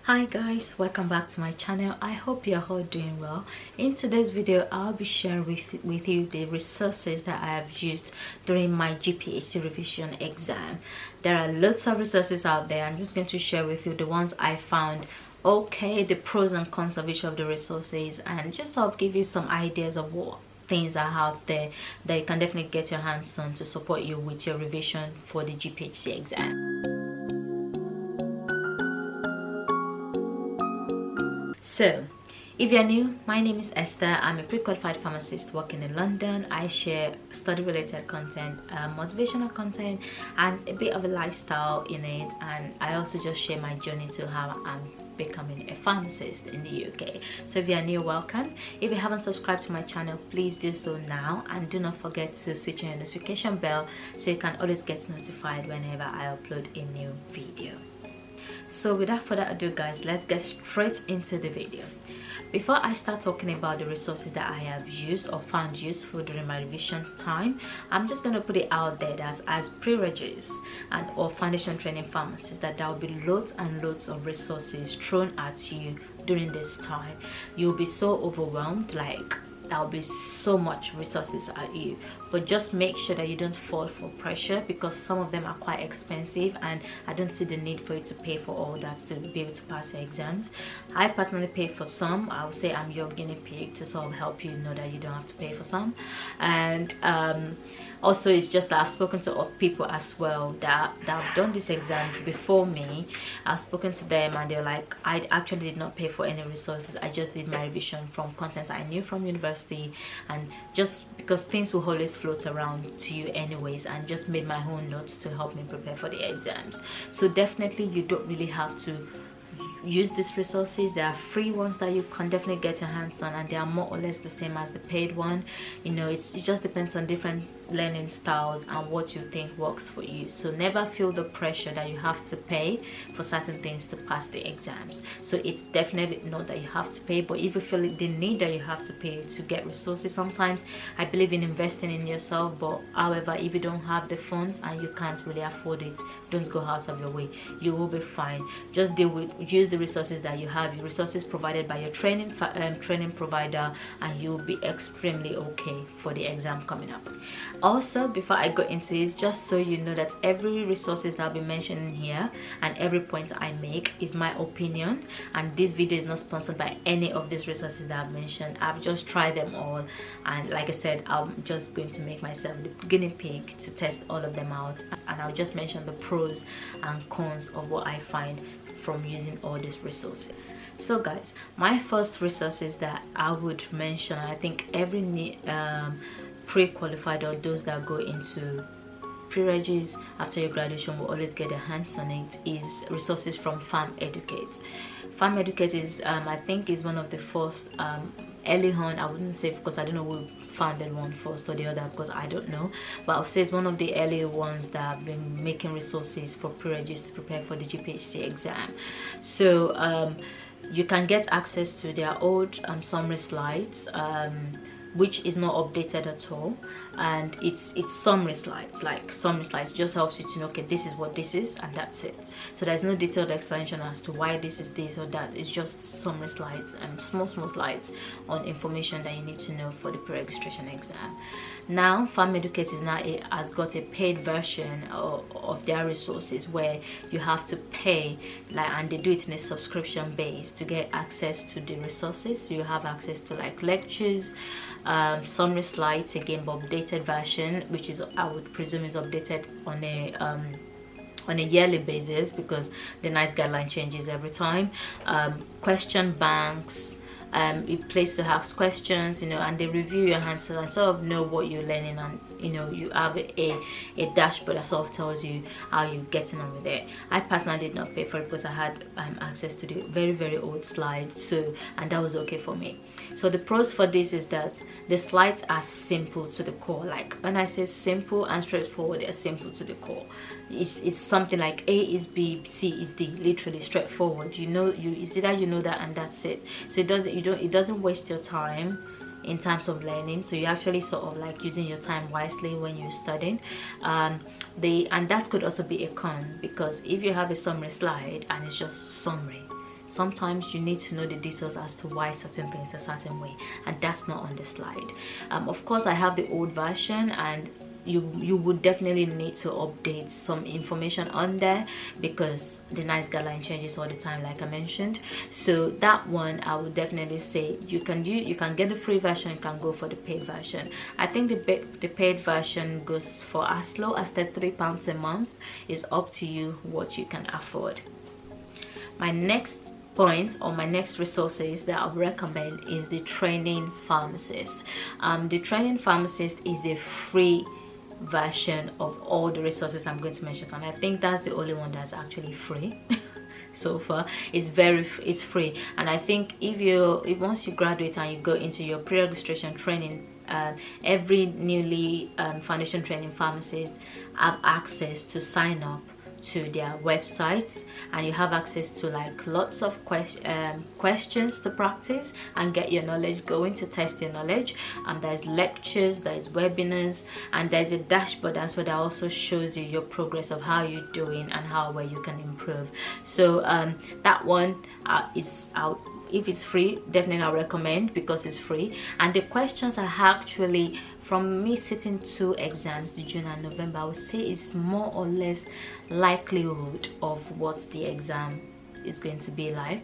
Hi guys, welcome back to my channel. I hope you're all doing well. In today's video I'll be sharing with you the resources that I have used during my GPHC revision exam. There are lots of resources out there. I'm just going to share with you the ones I found okay, the pros and cons of each of the resources, and just sort of give you some ideas of what things are out there that you can definitely get your hands on to support you with your revision for the GPHC exam. So, if you're new, my name is Esther. I'm a pre-qualified pharmacist working in London. I share study-related content, motivational content, and a bit of a lifestyle in it. And I also just share my journey to how I'm becoming a pharmacist in the UK. So if you're new, welcome. If you haven't subscribed to my channel, please do so now, and do not forget to switch on your notification bell so you can always get notified whenever I upload a new video. So without further ado guys, let's get straight into the video. Before I start talking about the resources that I have used or found useful during my revision time, I'm just going to put it out there that as pre-regs and or foundation training pharmacists, that there will be loads and loads of resources thrown at you during this time. You'll be so overwhelmed, like there'll be so much resources at you, but just make sure that you don't fall for pressure, because some of them are quite expensive and I don't see the need for you to pay for all that to be able to pass your exams. I personally pay for some. I would say I'm your guinea pig to sort of help you know that you don't have to pay for some. And also it's just that I've spoken to people as well that have done these exams before me. I've spoken to them and they're like, I actually did not pay for any resources. I just did my revision from content I knew from university, and just because things will always float around to you anyways, and just made my own notes to help me prepare for the exams. So definitely you don't really have to use these resources. There are free ones that you can definitely get your hands on, and they are more or less the same as the paid one. You know, it just depends on different learning styles and what you think works for you. So never feel the pressure that you have to pay for certain things to pass the exams. So it's definitely not that you have to pay, but if you feel the need that you have to pay to get resources, sometimes I believe in investing in yourself. But however, if you don't have the funds and you can't really afford it, don't go out of your way. You will be fine. Just use the resources that you have, your resources provided by your training provider, and you'll be extremely okay for the exam coming up. Also, before I go into it, just so you know that every resources that I'll be mentioning here and every point I make is my opinion, and this video is not sponsored by any of these resources that I've mentioned. I've just tried them all, and like I said, I'm just going to make myself the guinea pig to test all of them out, and I'll just mention the pros and cons of what I find from using all these resources. So guys, my first resources that I would mention, I think every pre-qualified or those that go into pre-regs after your graduation will always get their hands on it, is resources from FarmEducate. FarmEducate is I think is one of the first early on. I wouldn't say, because I don't know who founded one first or the other, because I don't know, but I'll say it's one of the early ones that have been making resources for pre-regs to prepare for the GPHC exam. So you can get access to their old summary slides, which is not updated at all, and it's summary slides. Like summary slides just helps you to know, okay, this is what this is and that's it. So there's no detailed explanation as to why this is this or that. It's just summary slides and small slides on information that you need to know for the pre-registration exam. Now FarmEducate has got a paid version of their resources where you have to pay, like, and they do it in a subscription base to get access to the resources. So you have access to like lectures, summary slides, again but updated version, which is, I would presume, is updated on a yearly basis, because the NICE guideline changes every time. Question banks, a place to ask questions, you know, and they review your answers and sort of know what you're learning, and you know, you have a dashboard that sort of tells you how you're getting on with it. I personally did not pay for it because I had access to the very old slides, so, and that was okay for me. So the pros for this is that the slides are simple to the core. Like when I say simple and straightforward, they're simple to the core. It's something like A is B, C is D, literally straightforward. You know, it's either you know that and that's it. So it doesn't waste your time in terms of learning. So you're actually sort of like using your time wisely when you're studying. And that could also be a con, because if you have a summary slide and it's just summary, sometimes you need to know the details as to why certain things a certain way, and that's not on the slide. Of course, I have the old version, and you would definitely need to update some information on there because the NICE guideline changes all the time, like I mentioned. So that one, I would definitely say you can get the free version, you can go for the paid version. I think the paid version goes for as low as £3 a month. It's up to you what you can afford. My next point, or my next resources that I would recommend, is the training pharmacist. The training pharmacist is a free version of all the resources I'm going to mention, and I think that's the only one that's actually free so far. It's free, and I think if once you graduate and you go into your pre-registration training, every newly foundation training pharmacist have access to sign up to their websites, and you have access to like lots of questions to practice and get your knowledge going, to test your knowledge. And there's lectures, there's webinars, and there's a dashboard as well that also shows you your progress of how you're doing and how well you can improve. So that one is out. If it's free, definitely I recommend, because it's free, and the questions are actually, from me sitting 2 exams, the June and November, I would say it's more or less likelihood of what the exam is going to be like.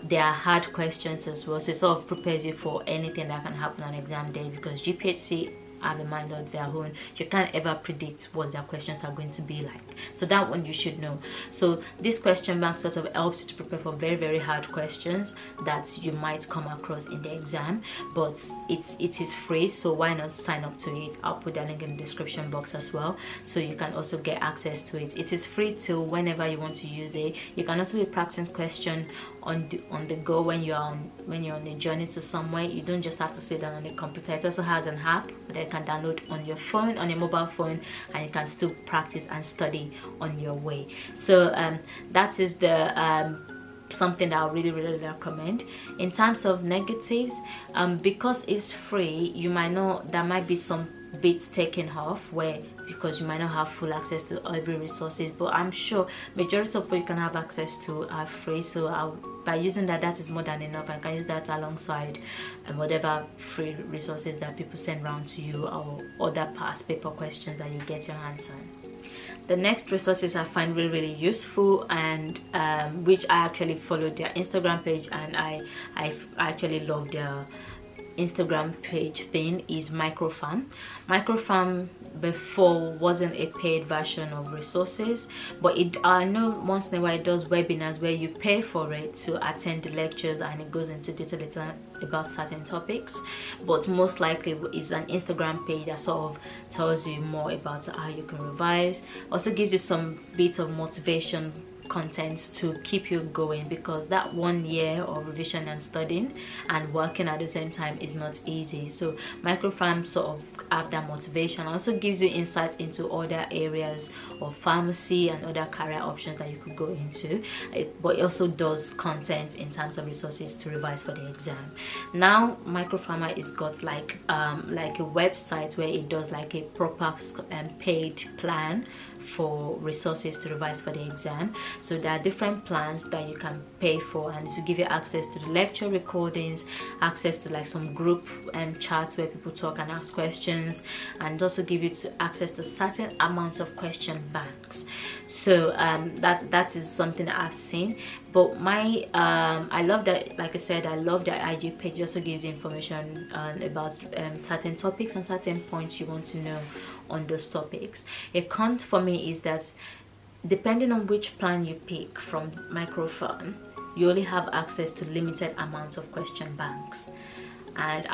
There are hard questions as well, so it sort of prepares you for anything that can happen on exam day, because GPHC have a mind of their own. You can't ever predict what their questions are going to be like, so that one you should know. So this question bank sort of helps you to prepare for very, very hard questions that you might come across in the exam, but it is free, so why not sign up to it? I'll put the link in the description box as well, so you can also get access to it. It is free till whenever you want to use it. You can also be practicing question on the go when you're on a journey to somewhere. You don't just have to sit down on the computer. It also has an app that you can download on your phone, on your mobile phone, and you can still practice and study on your way. So that is the something that I really recommend. In terms of negatives, because it's free, you might know there might be some bits taken off, where because you might not have full access to every resources, but I'm sure majority of what you can have access to are free. So by using that is more than enough. I can use that alongside whatever free resources that people send around to you, or other past paper questions that you get your hands on. The next resources I find really useful, and which I actually follow their Instagram page, and I actually love their Instagram page thing, is MicroPharm. MicroPharm before wasn't a paid version of resources, but I know once in a while it does webinars where you pay for it to attend the lectures, and it goes into detail about certain topics. But most likely it's an Instagram page that sort of tells you more about how you can revise, also gives you some bit of motivation contents to keep you going, because that 1 year of revision and studying and working at the same time is not easy. So MicroPharm sort of have that motivation, also gives you insights into other areas of pharmacy and other career options that you could go into, but it also does content in terms of resources to revise for the exam. Now MicroPharm is got like a website where it does like a proper paid plan for resources to revise for the exam. So there are different plans that you can pay for, and it will give you access to the lecture recordings, access to like some group chats where people talk and ask questions, and also give you access to certain amounts of question banks. So that is something that I've seen. But I love that, like I said, I love that IG page. It also gives you information about certain topics and certain points you want to know on those topics. A con for me is that depending on which plan you pick from MicroPharm, you only have access to limited amounts of question banks, and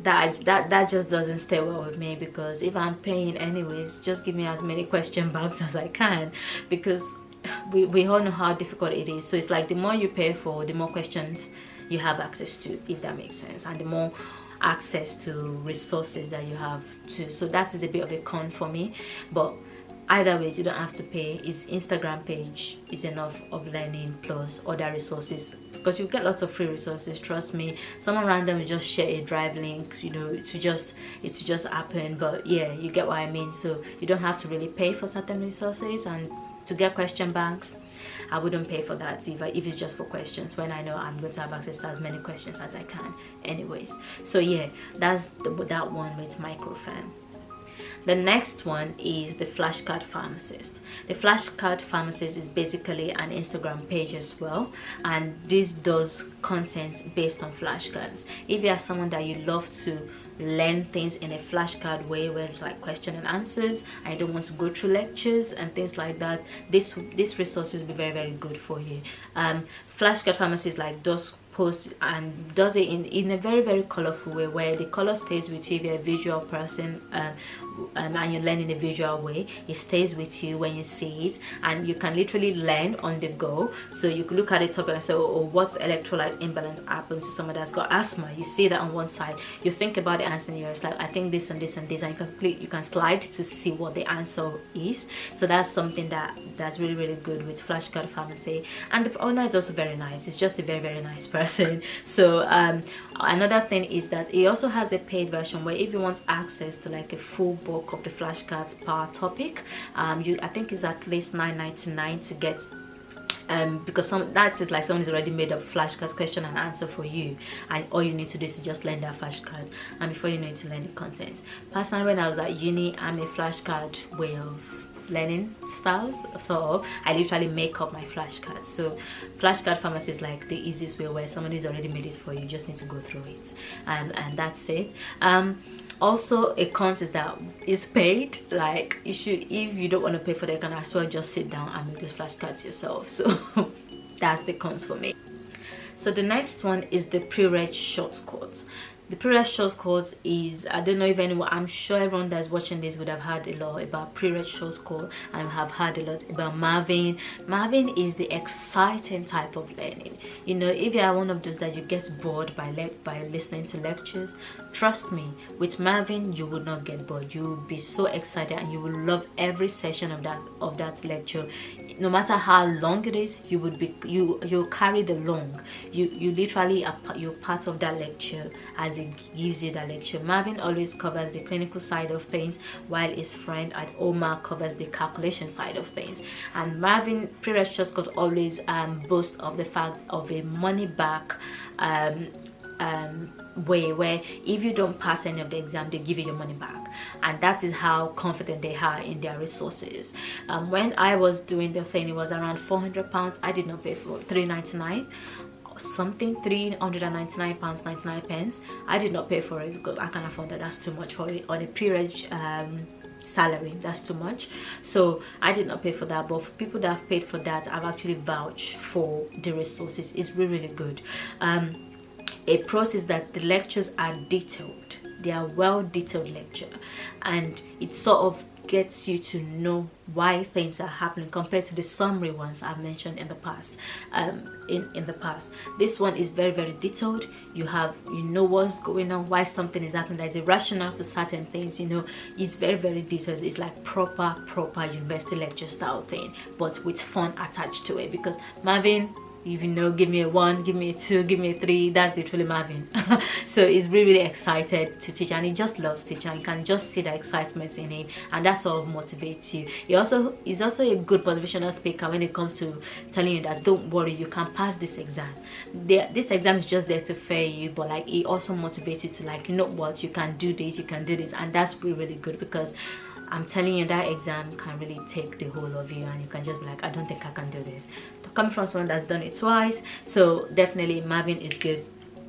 that just doesn't stay well with me, because if I'm paying anyways, just give me as many question banks as I can, because we all know how difficult it is. So it's like the more you pay for, the more questions you have access to, if that makes sense, and the more access to resources that you have too. So that is a bit of a con for me, but either way you don't have to pay. His Instagram page is enough of learning plus other resources, because you get lots of free resources. Trust me, someone random will just share a drive link, you know, it will just happen. But yeah, you get what I mean. So you don't have to really pay for certain resources, and to get question banks, I wouldn't pay for that if it's just for questions, when I know I'm going to have access to as many questions as I can anyways. So yeah, that's that one with MicroPharm. The next one is the Flashcard Pharmacist. The Flashcard Pharmacist is basically an Instagram page as well, and this does content based on flashcards. If you are someone that you love to learn things in a flashcard way, where it's like question and answers, I don't want to go through lectures and things like that, this resource will be very, very good for you. Flashcard Pharmacist like does post and does it in a very, very colorful way, where the color stays with you. If you're a visual person and you learn in a visual way, it stays with you when you see it, and you can literally learn on the go. So you could look at the topic and say, oh, what's electrolyte imbalance happened to someone that's got asthma? You see that on one side, you think about the answer, and you're just like, I think this and this and this, and you can slide to see what the answer is. So that's something that's really, really good with Flashcard Pharmacy. And the owner is also very nice. It's just a very, very nice person. So another thing is that he also has a paid version, where if you want access to like a full book of the flashcards per topic, I think it's at least $9.99 to get, because that is like someone has already made up flashcards question and answer for you, and all you need to do is to just learn that flashcards, and before you know it, to learn the content. Personally, when I was at uni, I'm a flashcard way of learning styles, so I literally make up my flashcards. So Flashcard Pharmacy is like the easiest way, where somebody's already made it for you, just need to go through it, and that's it. Also, a cons is that it's paid. Like, you should, if you don't want to pay for that, you can as well just sit down and make those flashcards yourself. So that's the cons for me. So the next one is the Pre-reg shortcuts. The Pre-reg shortcuts is, I don't know if anyone, I'm sure everyone that's watching this would have heard a lot about Pre-reg shortcut, and have heard a lot about Marvin. Marvin is the exciting type of learning. You know, if you are one of those that you get bored by listening to lectures, trust me, with Marvin you would not get bored. You will be so excited, and you will love every session of that lecture. No matter how long it is, you would be you'll carry the long. You literally you're part of that lecture as it gives you that lecture. Marvin always covers the clinical side of things, while his friend at Omar covers the calculation side of things. And Marvin Pre-reg shortcut always boasts of the fact of a money back way, where if you don't pass any of the exam, they give you your money back, and that is how confident they are in their resources. When I was doing the thing, it was around £400. I did not pay for £3.99 something, £399 99 pence. I did not pay for it because I can't afford that. That's too much for it on a pre-reg salary. That's too much, so I did not pay for that. But for people that have paid for that, I've actually vouched for the resources. It's really, really good. A process that the lectures are detailed. They are well detailed lecture, and it sort of gets you to know why things are happening compared to the summary ones I've mentioned in the past. In the past, this one is very, very detailed. You know what's going on, why something is happening. There's a rationale to certain things. You know, it's very, very detailed. It's like proper university lecture style thing, but with fun attached to it. Because Marvin, if you know, give me a 1, give me a 2, give me a 3, that's literally Marvin. So he's really, really excited to teach, and he just loves teaching. You can just see the excitement in him, and that sort of motivates you. He's also a good motivational speaker when it comes to telling you that don't worry, you can pass this exam. This exam is just there to fail you, but like, he also motivates you to, like, you know what, you can do this, you can do this. And that's really, really good, because I'm telling you, that exam can really take the whole of you, and you can just be like, I don't think I can do this. Coming from someone that's done it twice, so definitely Marvin is good,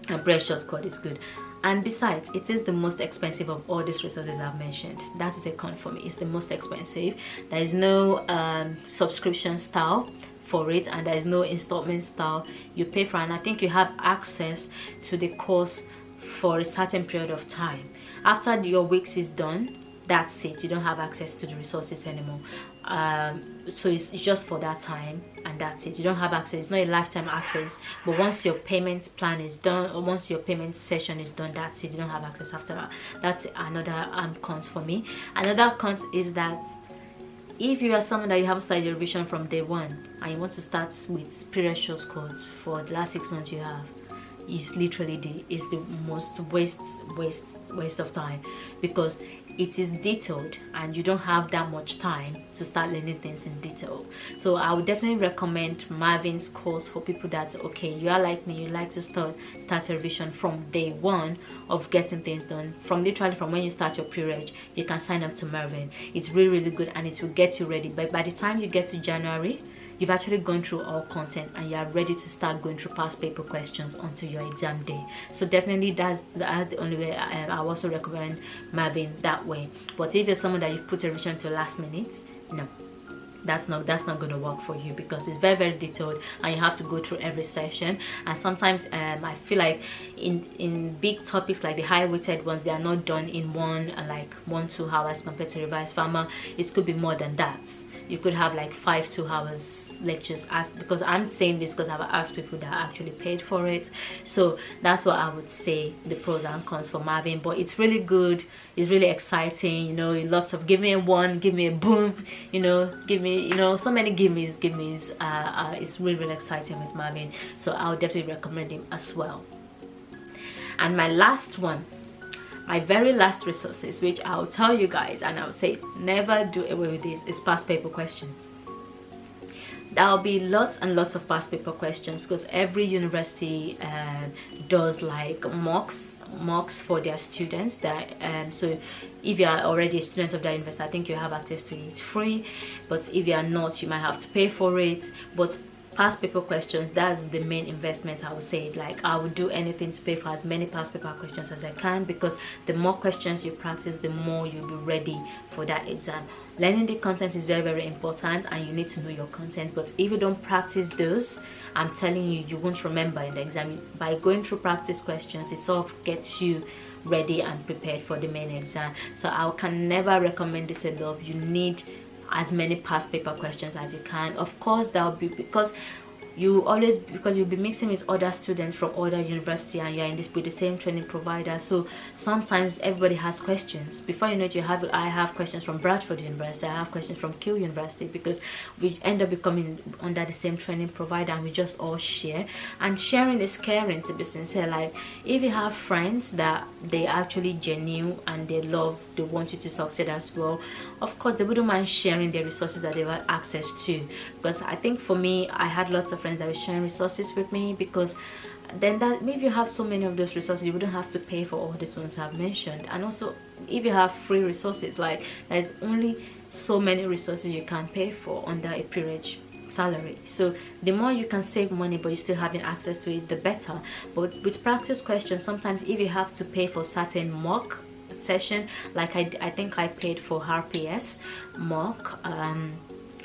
and Pre-reg shortcut is good. And besides, it is the most expensive of all these resources I've mentioned. That is a con for me. It's the most expensive. There is no subscription style for it, and there is no installment style. You pay for it, and I think you have access to the course for a certain period of time. After your weeks is done, that's it. You don't have access to the resources anymore. So it's just for that time, and that's it. You don't have access. It's not a lifetime access, but once your payment plan is done, or once your payment session is done, that's it. You don't have access after that. That's another cons for me. Another cons is that if you are someone that you haven't started your revision from day one, and you want to start with Pre-reg shortcuts for the last 6 months you have, is literally the most waste of time, because it is detailed and you don't have that much time to start learning things in detail. So I would definitely recommend Marvin's course for people that's okay, you are like me, you like to start a revision from day one of getting things done. From literally from when you start your pre-reg, you can sign up to Marvin. It's really good and it will get you ready. But by the time you get to January, you've actually gone through all content and you are ready to start going through past paper questions until your exam day. So definitely that's the only way. I also recommend Marvin that way. But if you're someone that you've put a revision to last minute, no, that's not going to work for you, because it's very detailed and you have to go through every session. And sometimes I feel like in big topics like the high weighted ones, they are not done in 1-2 hours compared to revised pharma. It could be more than that. You could have like 5 2-hours lectures, because I'm saying this because I've asked people that actually paid for it. So that's what I would say the pros and cons for Marvin. But it's really good, it's really exciting, you know, lots of give me a one, give me a boom, you know, give me, you know, so many gimmes. It's really exciting with Marvin, so I would definitely recommend him as well. And my last one, my very last resources, which I'll tell you guys and I'll say never do away with this, is past paper questions. There'll be lots and lots of past paper questions, because every university does like mocks for their students. That so if you are already a student of that university, I think you have access to it free, but if you are not, you might have to pay for it. But past paper questions, that's the main investment, I would say. Like, I would do anything to pay for as many past paper questions as I can, because the more questions you practice, the more you'll be ready for that exam. Learning the content is very important, and you need to know your content. But if you don't practice those, I'm telling you, you won't remember in the exam. By going through practice questions, it sort of gets you ready and prepared for the main exam. So I can never recommend this enough. You need as many past paper questions as you can. Of course, that'll be because you'll be mixing with other students from other university, and you're in this with the same training provider. So sometimes everybody has questions. Before you know it, I have questions from Bradford University, I have questions from Keele University, because we end up becoming under the same training provider, and we just all share. And sharing is caring, to be sincere. Like, if you have friends that they actually genuine and they want you to succeed as well, of course they wouldn't mind sharing the resources that they've had access to. Because I think for me, I had lots of friends that were sharing resources with me, because then that maybe you have so many of those resources, you wouldn't have to pay for all these ones I've mentioned. And also, if you have free resources, like, there's only so many resources you can pay for under a pre-reg salary. So the more you can save money but you still having access to it, the better. But with practice questions, sometimes if you have to pay for certain mock session, like I think I paid for RPS mock,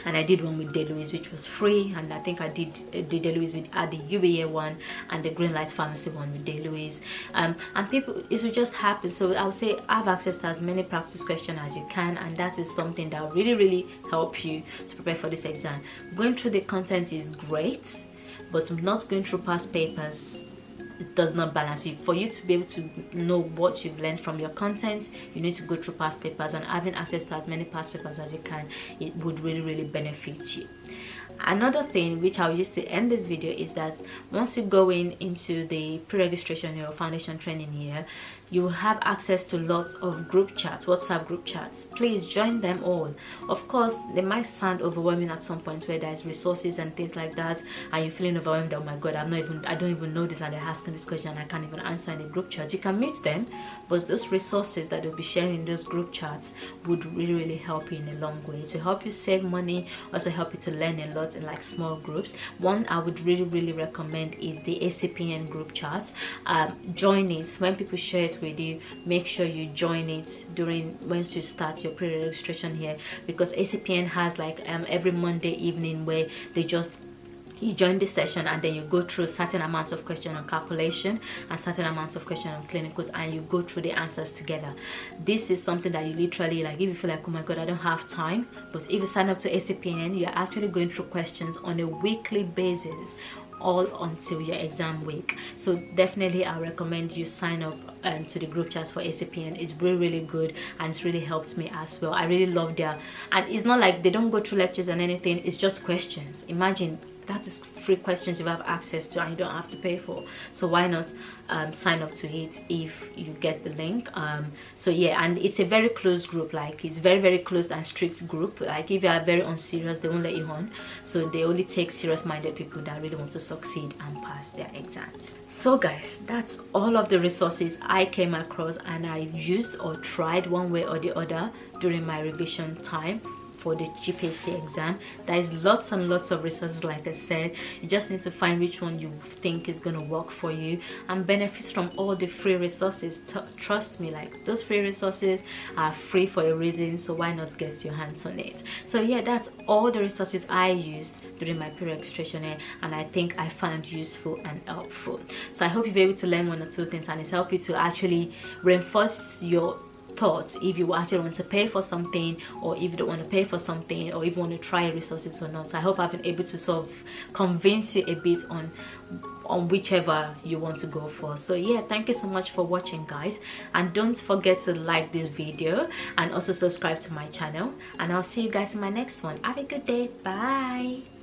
and I did one with Deluise, which was free, and I think I did the Deluise with the UBA one and the Green Light Pharmacy one with Deluise. And people, it will just happen. So I would say have access to as many practice questions as you can, and that is something that will really help you to prepare for this exam. Going through the content is great, but not going through past papers, it does not balance you. For you to be able to know what you've learned from your content, you need to go through past papers, and having access to as many past papers as you can, it would really benefit you. Another thing which I'll use to end this video is that once you go into the pre-registration or foundation training year, you will have access to lots of group chats, WhatsApp group chats. Please join them all. Of course, they might sound overwhelming at some point, where there's resources and things like that, and you're feeling overwhelmed. Oh my god, I don't even know this, and they're asking this question and I can't even answer in the group chat. You can mute them, but those resources that they'll be sharing in those group chats would really help you in a long way, to help you save money, also help you to learn a lot in like small groups. One I would really recommend is the ACPN group chat. Join it. When people share it with you, make sure you join it once you start your pre-registration here, because ACPN has like every Monday evening where you join this session, and then you go through certain amounts of question on calculation and certain amounts of question on clinicals, and you go through the answers together. This is something that you literally, like, if you feel like, oh my god, I don't have time, but if you sign up to ACPN, you're actually going through questions on a weekly basis, all until your exam week. So definitely I recommend you sign up to the group chats for ACPN. It's really good, and it's really helped me as well. I really love and it's not like they don't go through lectures and anything, it's just questions. Imagine that is free questions you have access to and you don't have to pay for. So why not sign up to it if you get the link. So yeah, and it's a very close group, like it's very closed and strict group. Like if you are very unserious, they won't let you on. So they only take serious-minded people that really want to succeed and pass their exams. So guys, that's all of the resources I came across and I used or tried one way or the other during my revision time for the GPHC exam. There is lots and lots of resources, like I said. You just need to find which one you think is going to work for you and benefits from all the free resources. Trust me, like those free resources are free for a reason, so why not get your hands on it? So yeah, that's all the resources I used during my pre-registration, and I think I found useful and helpful. So I hope you'll be able to learn one or two things and it's helped you to actually reinforce your thoughts if you actually want to pay for something, or if you don't want to pay for something, or if you want to try resources or not. So I hope I've been able to sort of convince you a bit on whichever you want to go for. So yeah, thank you so much for watching, guys, and don't forget to like this video and also subscribe to my channel, and I'll see you guys in my next one. Have a good day. Bye.